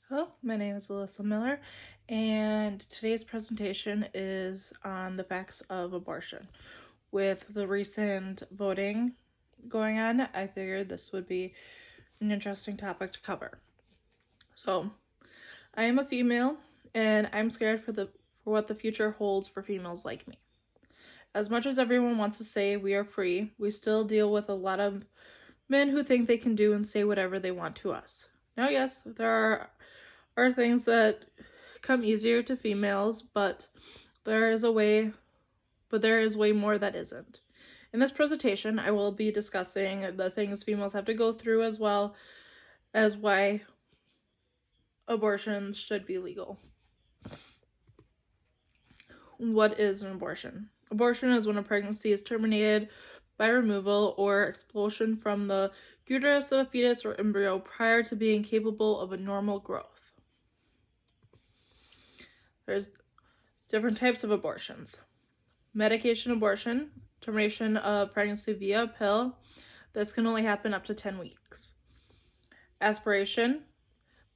Hello, my name is Alyssa Miller, and today's presentation is on the facts of abortion. With the recent voting going on, I figured this would be an interesting topic to cover. So, I am a female, and I'm scared for what the future holds for females like me. As much as everyone wants to say we are free, we still deal with a lot of men who think they can do and say whatever they want to us. Now, yes, there are things that come easier to females, but there is way more that isn't. In this presentation, I will be discussing the things females have to go through as well as why abortions should be legal. What is an abortion? Abortion is when a pregnancy is terminated by removal or expulsion from the uterus of a fetus or embryo prior to being capable of a normal growth. There's different types of abortions. Medication abortion, termination of pregnancy via a pill. This can only happen up to 10 weeks. Aspiration,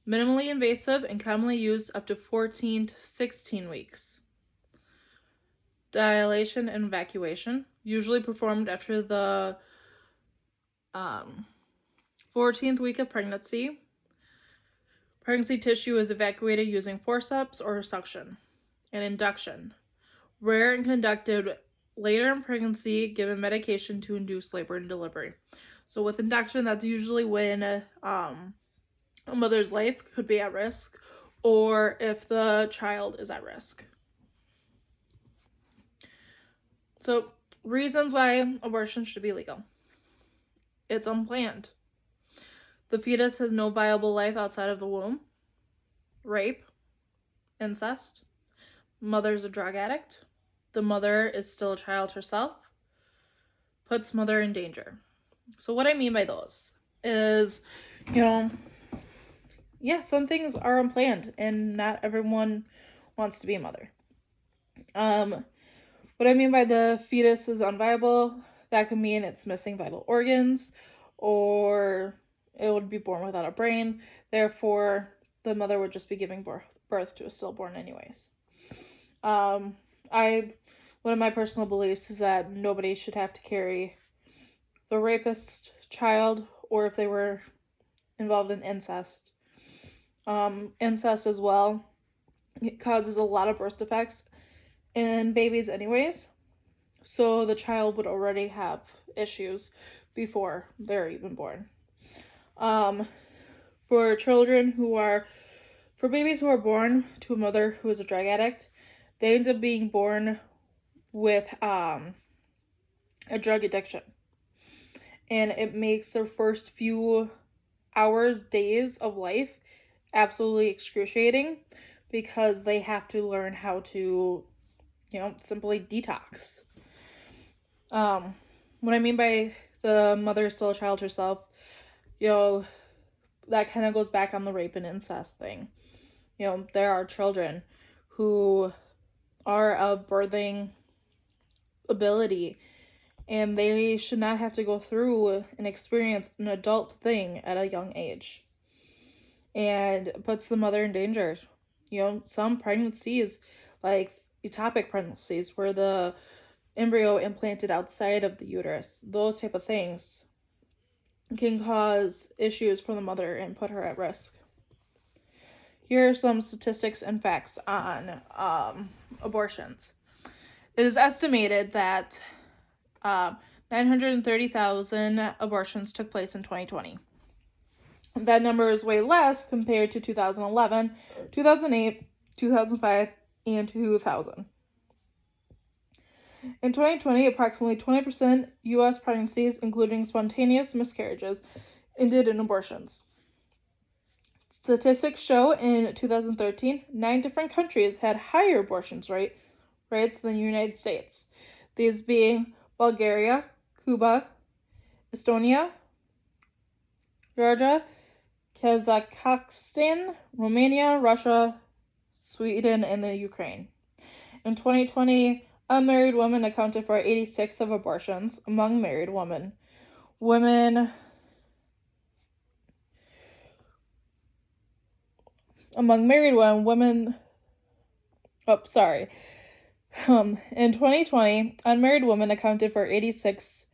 minimally invasive and commonly used up to 14 to 16 weeks. Dilation and evacuation, usually performed after the 14th week of pregnancy. Pregnancy tissue is evacuated using forceps or suction. And induction, rare and conducted later in pregnancy, given medication to induce labor and delivery. So with induction, that's usually when a mother's life could be at risk or if the child is at risk. So reasons why abortion should be legal. It's unplanned. The fetus has no viable life outside of the womb. Rape. Incest. Mother's a drug addict. The mother is still a child herself. Puts mother in danger. So what I mean by those is, some things are unplanned and not everyone wants to be a mother. What I mean by the fetus is unviable, that could mean it's missing vital organs or it would be born without a brain. Therefore, the mother would just be giving birth to a stillborn anyways. One of my personal beliefs is that nobody should have to carry the rapist's child or if they were involved in incest. Incest as well, it causes a lot of birth defects in babies anyways, so the child would already have issues before they're even born. For babies who are born to a mother who is a drug addict, they end up being born with a drug addiction, and it makes their first few hours, days of life absolutely excruciating because they have to learn how to simply detox. What I mean by the mother is still a child herself, that kind of goes back on the rape and incest thing. There are children who are of birthing ability and they should not have to go through and experience an adult thing at a young age. And it puts the mother in danger. Some pregnancies, like ectopic pregnancies, where the embryo implanted outside of the uterus, those type of things can cause issues for the mother and put her at risk. Here are some statistics and facts on abortions. It is estimated that 930,000 abortions took place in 2020. That number is way less compared to 2011, 2008, 2005, and 2000. In 2020, approximately 20% U.S. pregnancies, including spontaneous miscarriages, ended in abortions. Statistics show in 2013, 9 different countries had higher abortion rates than the United States. These being Bulgaria, Cuba, Estonia, Georgia, Kazakhstan, Romania, Russia, Sweden, and the Ukraine. In 2020, unmarried women accounted for 86% of abortions among married women. Among married women, in 2020, unmarried women accounted for 86%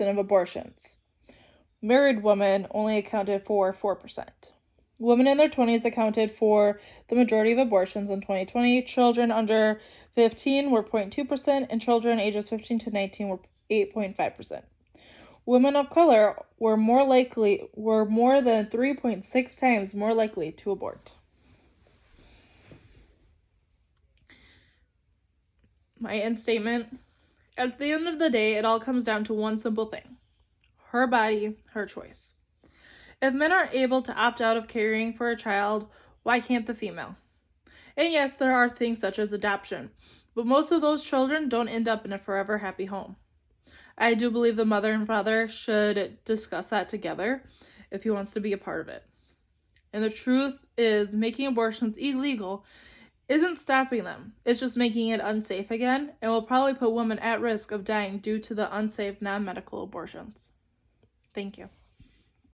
of abortions. Married women only accounted for 4%. Women in their 20s accounted for the majority of abortions in 2020. Children under 15 were 0.2%, and children ages 15 to 19 were 8.5%. Women of color were more than 3.6 times more likely to abort. My end statement: at the end of the day, it all comes down to one simple thing: her body, her choice. If men are able to opt out of caring for a child, why can't the female? And yes, there are things such as adoption, but most of those children don't end up in a forever happy home. I do believe the mother and father should discuss that together if he wants to be a part of it. And the truth is, making abortions illegal isn't stopping them. It's just making it unsafe again, and will probably put women at risk of dying due to the unsafe non-medical abortions. Thank you.